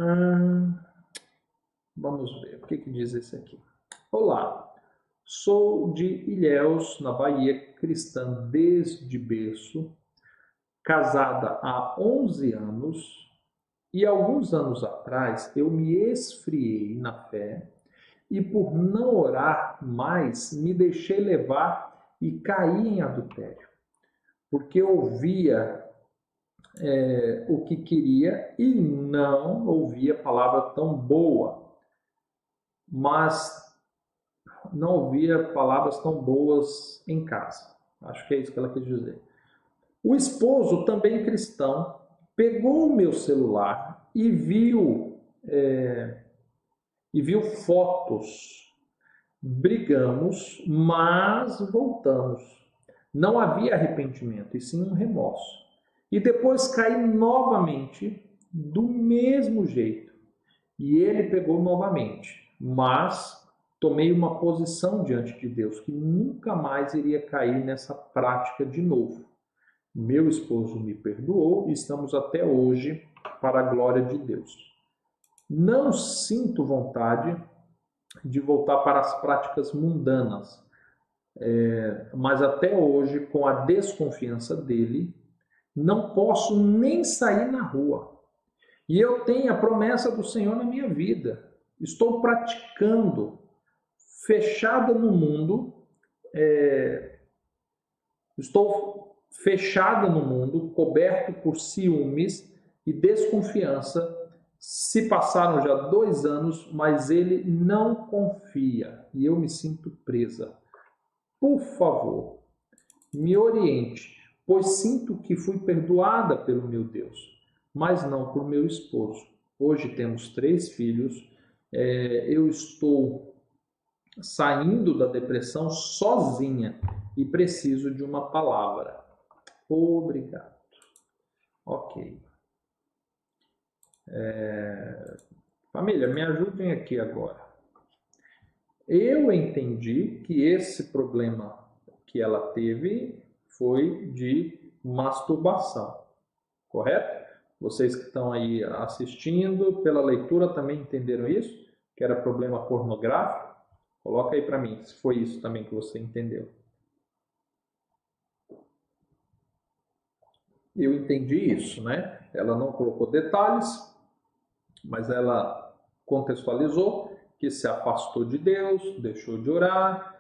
Hum, Vamos ver, o que que diz esse aqui? Olá, sou de Ilhéus, na Bahia, cristã desde berço, casada há 11 anos e alguns anos atrás eu me esfriei na fé e por não orar mais me deixei levar e caí em adultério, porque ouvia o que queria e não ouvia palavra tão boa, mas não ouvia palavras tão boas em casa. Acho que é isso que ela quis dizer. O esposo, também cristão, pegou o meu celular e viu fotos. Brigamos, mas voltamos. Não havia arrependimento, e sim um remorso. E depois caí novamente do mesmo jeito. E ele pegou novamente, mas tomei uma posição diante de Deus que nunca mais iria cair nessa prática de novo. Meu esposo me perdoou e estamos até hoje para a glória de Deus. Não sinto vontade de voltar para as práticas mundanas, mas até hoje, com a desconfiança dele, não posso nem sair na rua. E eu tenho a promessa do Senhor na minha vida. Estou praticando, fechada no mundo, estou fechada no mundo, coberto por ciúmes e desconfiança. Se passaram já 2 anos, mas ele não confia e eu me sinto presa. Por favor, me oriente, pois sinto que fui perdoada pelo meu Deus, mas não por meu esposo. Hoje temos 3 filhos, eu estou saindo da depressão sozinha e preciso de uma palavra. Obrigado. Ok. Família, me ajudem aqui agora. Eu entendi que esse problema que ela teve foi de masturbação, correto? Vocês que estão aí assistindo, pela leitura também entenderam isso? Que era problema pornográfico? Coloca aí para mim, se foi isso também que você entendeu. Eu entendi isso, né? Ela não colocou detalhes, mas ela contextualizou que se afastou de Deus, deixou de orar,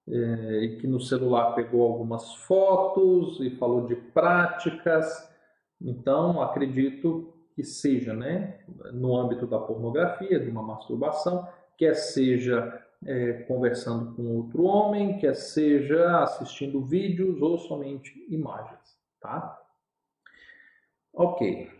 e que no celular pegou algumas fotos e falou de práticas. Então, acredito que seja, né, no âmbito da pornografia, de uma masturbação, quer seja conversando com outro homem, quer seja assistindo vídeos ou somente imagens, tá? Ok.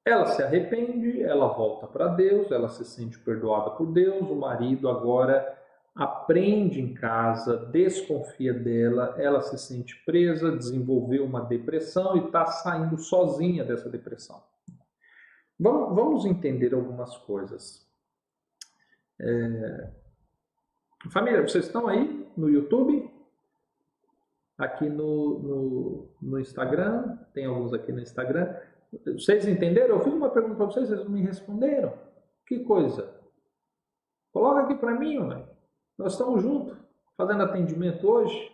Ela se arrepende, ela volta para Deus, ela se sente perdoada por Deus, o marido agora aprende em casa, desconfia dela, ela se sente presa, desenvolveu uma depressão e está saindo sozinha dessa depressão. Vamos entender algumas coisas. Família, vocês estão aí no YouTube? Aqui no Instagram? Tem alguns aqui no Instagram. Vocês entenderam? Eu fiz uma pergunta para vocês, vocês não me responderam. Que coisa. Coloca aqui para mim, velho. Nós estamos juntos, fazendo atendimento hoje.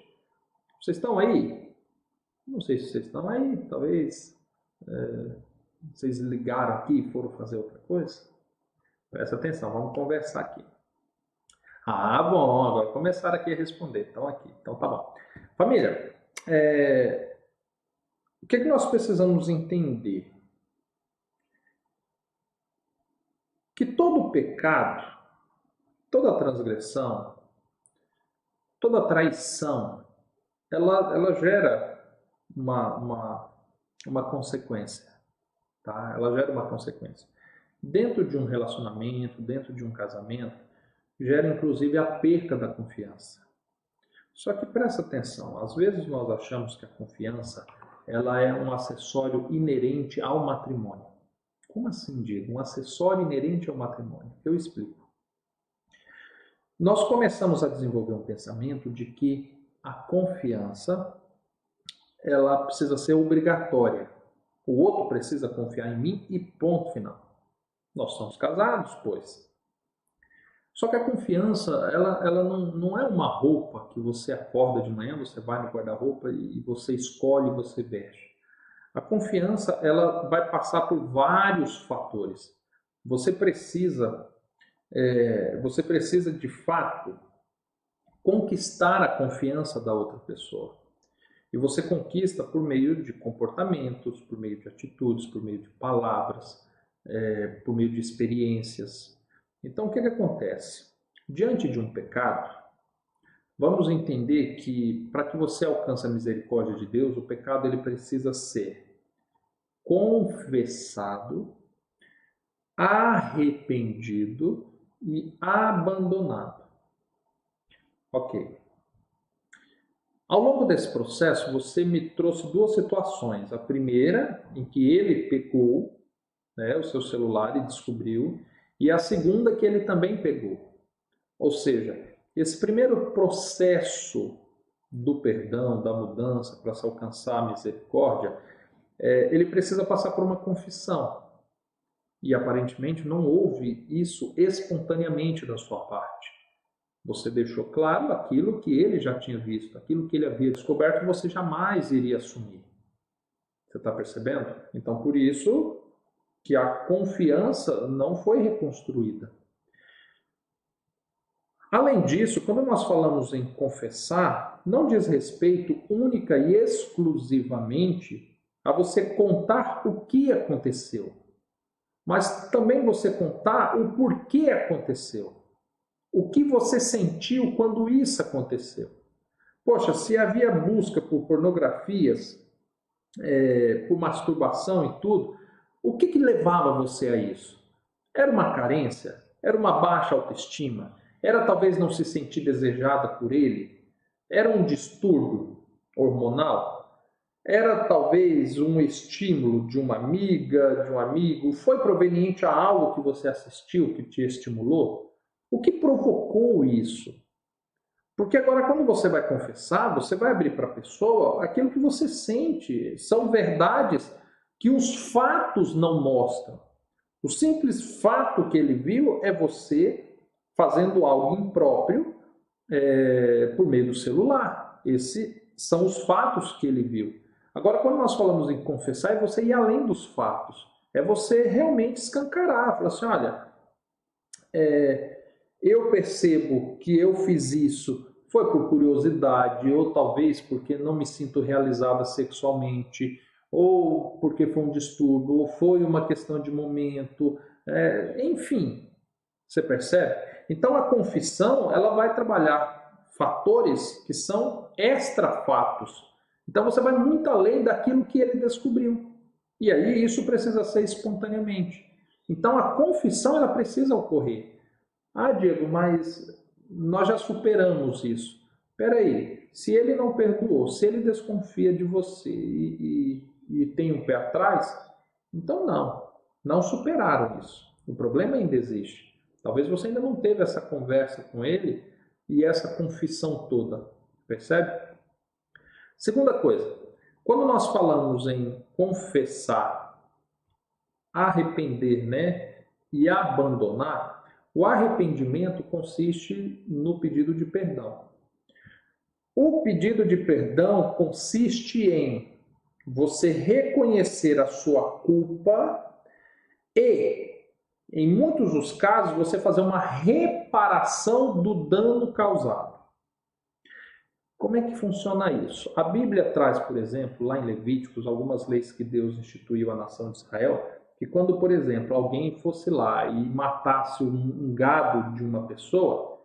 Vocês estão aí? Não sei se vocês estão aí, talvez vocês ligaram aqui e foram fazer outra coisa. Presta atenção, vamos conversar aqui. Ah, bom, agora começaram aqui a responder. Estão aqui, então tá bom. Família, o que nós precisamos entender? Que todo pecado, toda transgressão, toda traição, ela gera uma consequência, tá? Ela gera uma consequência. Dentro de um relacionamento, dentro de um casamento, gera inclusive a perca da confiança. Só que presta atenção, às vezes nós achamos que a confiança ela é um acessório inerente ao matrimônio. Como assim, Diego? Um acessório inerente ao matrimônio? Eu explico. Nós começamos a desenvolver um pensamento de que a confiança ela precisa ser obrigatória. O outro precisa confiar em mim e ponto final. Nós somos casados, pois. Só que a confiança, ela não é uma roupa que você acorda de manhã, você vai no guarda-roupa e você escolhe, você veste. A confiança, ela vai passar por vários fatores. Você precisa, você precisa de fato conquistar a confiança da outra pessoa. E você conquista por meio de comportamentos, por meio de atitudes, por meio de palavras, por meio de experiências. Então, o que acontece? Diante de um pecado, vamos entender que para que você alcance a misericórdia de Deus, o pecado ele precisa ser confessado, arrependido e abandonado. Ok. Ao longo desse processo, você me trouxe duas situações. A primeira, em que ele pegou, né, o seu celular e descobriu, e a segunda, que ele também pegou. Ou seja, esse primeiro processo do perdão, da mudança, para se alcançar a misericórdia, ele precisa passar por uma confissão. E aparentemente não houve isso espontaneamente da sua parte. Você deixou claro aquilo que ele já tinha visto, aquilo que ele havia descoberto, você jamais iria assumir. Você está percebendo? Então, por isso que a confiança não foi reconstruída. Além disso, quando nós falamos em confessar, não diz respeito única e exclusivamente a você contar o que aconteceu, mas também você contar o porquê aconteceu. O que você sentiu quando isso aconteceu? Poxa, se havia busca por pornografias, por masturbação e tudo, o que levava você a isso? Era uma carência? Era uma baixa autoestima? Era talvez não se sentir desejada por ele? Era um distúrbio hormonal? Era talvez um estímulo de uma amiga, de um amigo? Foi proveniente a algo que você assistiu, que te estimulou? O que provocou isso? Porque agora, quando você vai confessar, você vai abrir para a pessoa aquilo que você sente. São verdades que os fatos não mostram. O simples fato que ele viu é você fazendo algo impróprio por meio do celular. Esses são os fatos que ele viu. Agora, quando nós falamos em confessar, é você ir além dos fatos. É você realmente escancarar. Falar assim, olha, eu percebo que eu fiz isso foi por curiosidade, ou talvez porque não me sinto realizada sexualmente, ou porque foi um distúrbio, ou foi uma questão de momento, enfim, você percebe? Então a confissão ela vai trabalhar fatores que são extra-fatos. Então você vai muito além daquilo que ele descobriu. E aí isso precisa ser espontaneamente. Então a confissão ela precisa ocorrer. Ah, Diego, mas nós já superamos isso. Espera aí, se ele não perdoou, se ele desconfia de você e tem um pé atrás, então não superaram isso. O problema ainda existe. Talvez você ainda não teve essa conversa com ele e essa confissão toda, percebe? Segunda coisa, quando nós falamos em confessar, arrepender, né, e abandonar, o arrependimento consiste no pedido de perdão. O pedido de perdão consiste em você reconhecer a sua culpa e, em muitos dos casos, você fazer uma reparação do dano causado. Como é que funciona isso? A Bíblia traz, por exemplo, lá em Levíticos, algumas leis que Deus instituiu à nação de Israel, que quando, por exemplo, alguém fosse lá e matasse um gado de uma pessoa,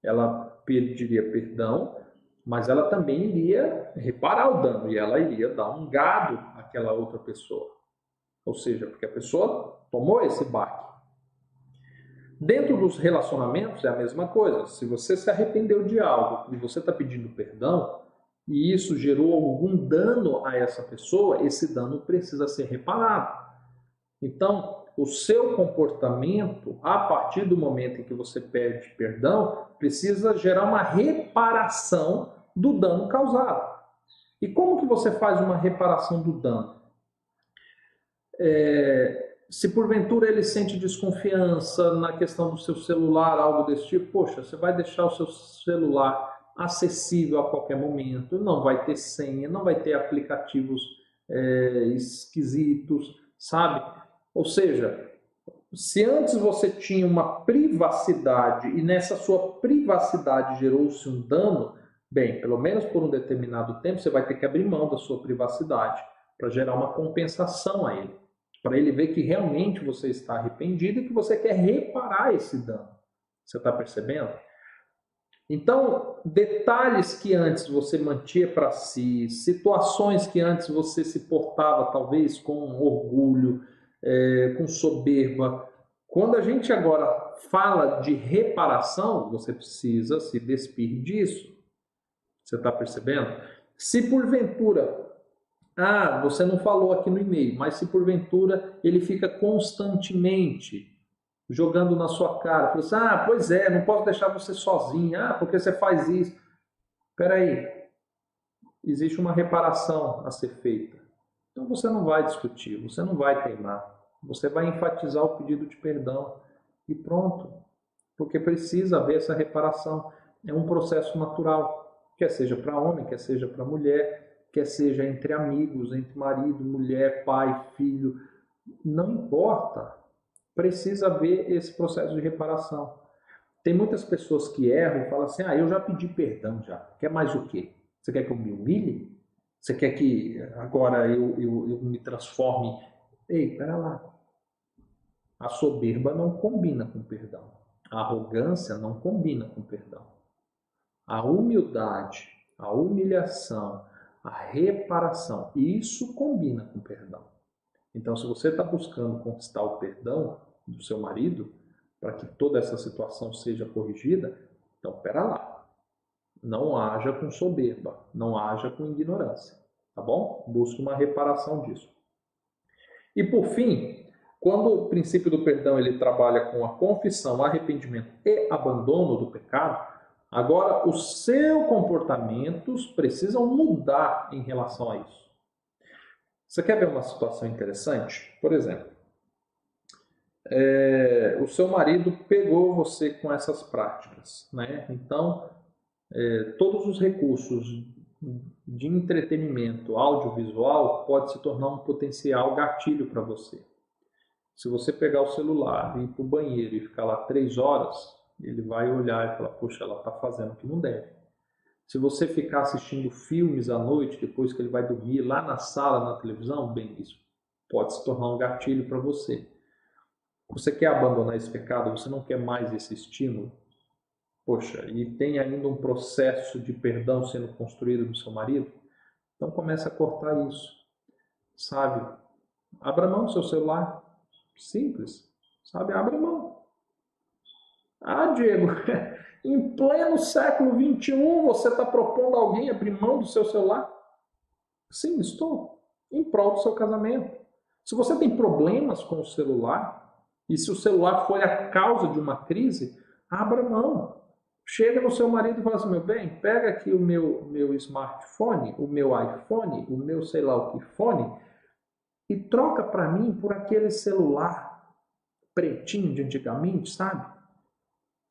ela pediria perdão, mas ela também iria reparar o dano e ela iria dar um gado àquela outra pessoa. Ou seja, porque a pessoa tomou esse baque. Dentro dos relacionamentos é a mesma coisa. Se você se arrependeu de algo e você está pedindo perdão e isso gerou algum dano a essa pessoa, esse dano precisa ser reparado. Então, o seu comportamento, a partir do momento em que você pede perdão, precisa gerar uma reparação do dano causado. E como que você faz uma reparação do dano? Se porventura ele sente desconfiança na questão do seu celular, algo desse tipo, poxa, você vai deixar o seu celular acessível a qualquer momento, não vai ter senha, não vai ter aplicativos esquisitos, sabe? Ou seja, se antes você tinha uma privacidade e nessa sua privacidade gerou-se um dano, bem, pelo menos por um determinado tempo você vai ter que abrir mão da sua privacidade para gerar uma compensação a ele, para ele ver que realmente você está arrependido e que você quer reparar esse dano. Você está percebendo? Então, detalhes que antes você mantinha para si, situações que antes você se portava talvez com orgulho, com soberba. Quando a gente agora fala de reparação, você precisa se despir disso. Você está percebendo? Se porventura, você não falou aqui no e-mail, mas se porventura ele fica constantemente jogando na sua cara, falando assim, pois é, não posso deixar você sozinho, porque você faz isso. Espera aí, existe uma reparação a ser feita. Então você não vai discutir, você não vai teimar, você vai enfatizar o pedido de perdão e pronto, porque precisa haver essa reparação. É um processo natural, quer seja para homem, quer seja para mulher, quer seja entre amigos, entre marido, mulher, pai, filho, não importa. Precisa haver esse processo de reparação. Tem muitas pessoas que erram e falam assim, eu já pedi perdão já, quer mais o quê? Você quer que eu me humilhe? Você quer que agora eu me transforme? Ei, pera lá. A soberba não combina com perdão. A arrogância não combina com perdão. A humildade, a humilhação, a reparação, isso combina com perdão. Então, se você está buscando conquistar o perdão do seu marido, para que toda essa situação seja corrigida, então, pera lá. Não haja com soberba, não haja com ignorância, tá bom? Busque uma reparação disso. E, por fim, quando o princípio do perdão ele trabalha com a confissão, arrependimento e abandono do pecado, agora os seus comportamentos precisam mudar em relação a isso. Você quer ver uma situação interessante? Por exemplo, o seu marido pegou você com essas práticas, né? Então, todos os recursos de entretenimento audiovisual pode se tornar um potencial gatilho para você. Se você pegar o celular, ir para o banheiro e ficar lá 3 horas, ele vai olhar e falar, poxa, ela está fazendo o que não deve. Se você ficar assistindo filmes à noite, depois que ele vai dormir, lá na sala, na televisão, bem, isso pode se tornar um gatilho para você. Você quer abandonar esse pecado? Você não quer mais esse estímulo? Poxa, e tem ainda um processo de perdão sendo construído no seu marido? Então comece a cortar isso, sabe? Abra mão do seu celular. Simples, sabe? Abra mão. Diego, em pleno século XXI, você está propondo a alguém abrir mão do seu celular? Sim, estou. Em prol do seu casamento. Se você tem problemas com o celular, e se o celular for a causa de uma crise, abra mão. Chega no seu marido e fala assim, meu bem, pega aqui o meu smartphone, o meu iPhone, o meu sei lá o que fone, e troca para mim por aquele celular pretinho de antigamente, sabe?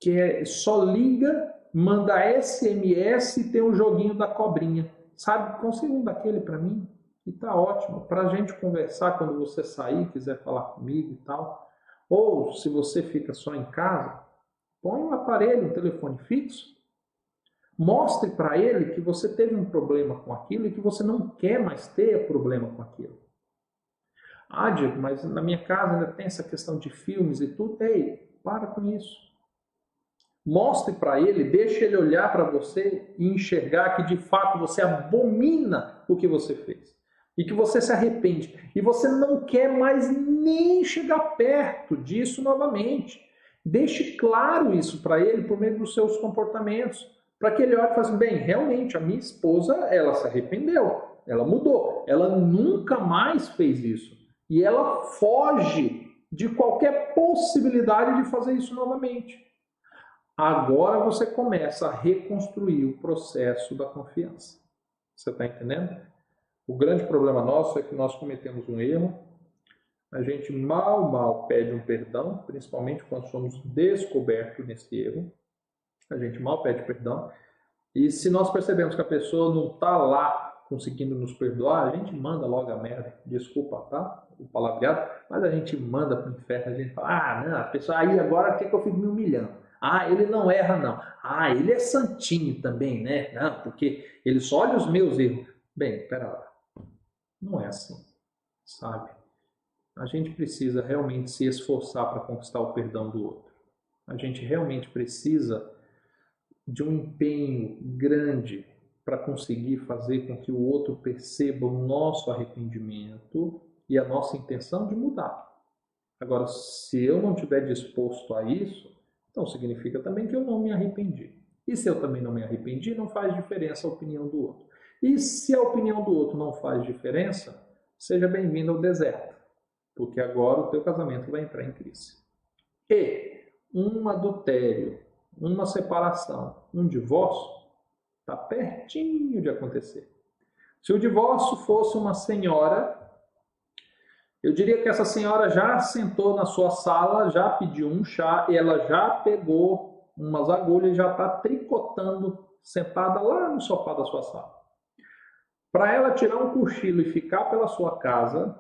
Que só liga, manda SMS e tem um joguinho da cobrinha. Sabe? Consiga um daquele para mim e tá ótimo. Para a gente conversar quando você sair, quiser falar comigo e tal. Ou se você fica só em casa, põe um aparelho, um telefone fixo. Mostre para ele que você teve um problema com aquilo e que você não quer mais ter problema com aquilo. Diego, mas na minha casa ainda tem essa questão de filmes e tudo. Ei, para com isso. Mostre para ele, deixe ele olhar para você e enxergar que de fato você abomina o que você fez. E que você se arrepende. E você não quer mais nem chegar perto disso novamente. Deixe claro isso para ele por meio dos seus comportamentos. Para que ele olhe e fale assim, bem, realmente a minha esposa, ela se arrependeu. Ela mudou. Ela nunca mais fez isso. E ela foge de qualquer possibilidade de fazer isso novamente. Agora você começa a reconstruir o processo da confiança. Você está entendendo? O grande problema nosso é que nós cometemos um erro, A gente mal pede um perdão, principalmente quando somos descobertos nesse erro. A gente mal pede perdão. E se nós percebemos que a pessoa não está lá conseguindo nos perdoar, a gente manda logo a merda. Desculpa, tá? O palavreado. Mas a gente manda para o inferno. A gente fala, ah, não, a pessoa aí agora quer que eu fique me humilhando. Ah, ele não erra, não. Ah, ele é santinho também, né? Não, porque ele só olha os meus erros. Bem, pera lá. Não é assim, sabe? A gente precisa realmente se esforçar para conquistar o perdão do outro. A gente realmente precisa de um empenho grande para conseguir fazer com que o outro perceba o nosso arrependimento e a nossa intenção de mudar. Agora, se eu não estiver disposto a isso, então significa também que eu não me arrependi. E se eu também não me arrependi, não faz diferença a opinião do outro. E se a opinião do outro não faz diferença, seja bem-vindo ao deserto, porque agora o teu casamento vai entrar em crise. E um adultério, uma separação, um divórcio, está pertinho de acontecer. Se o divórcio fosse uma senhora, eu diria que essa senhora já sentou na sua sala, já pediu um chá e ela já pegou umas agulhas e já está tricotando sentada lá no sofá da sua sala. Para ela tirar um cochilo e ficar pela sua casa,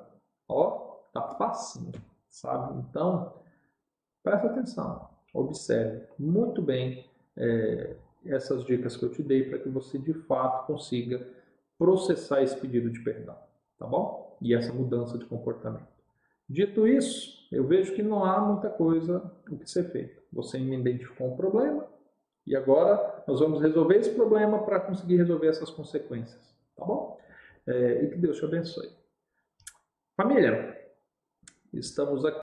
ó, tá facinho, sabe? Então, presta atenção, observe muito bem essas dicas que eu te dei para que você de fato consiga processar esse pedido de perdão, tá bom? E essa mudança de comportamento. Dito isso, eu vejo que não há muita coisa o que ser feito. Você me identificou um problema e agora nós vamos resolver esse problema para conseguir resolver essas consequências, tá bom? E que Deus te abençoe. Família, estamos aqui.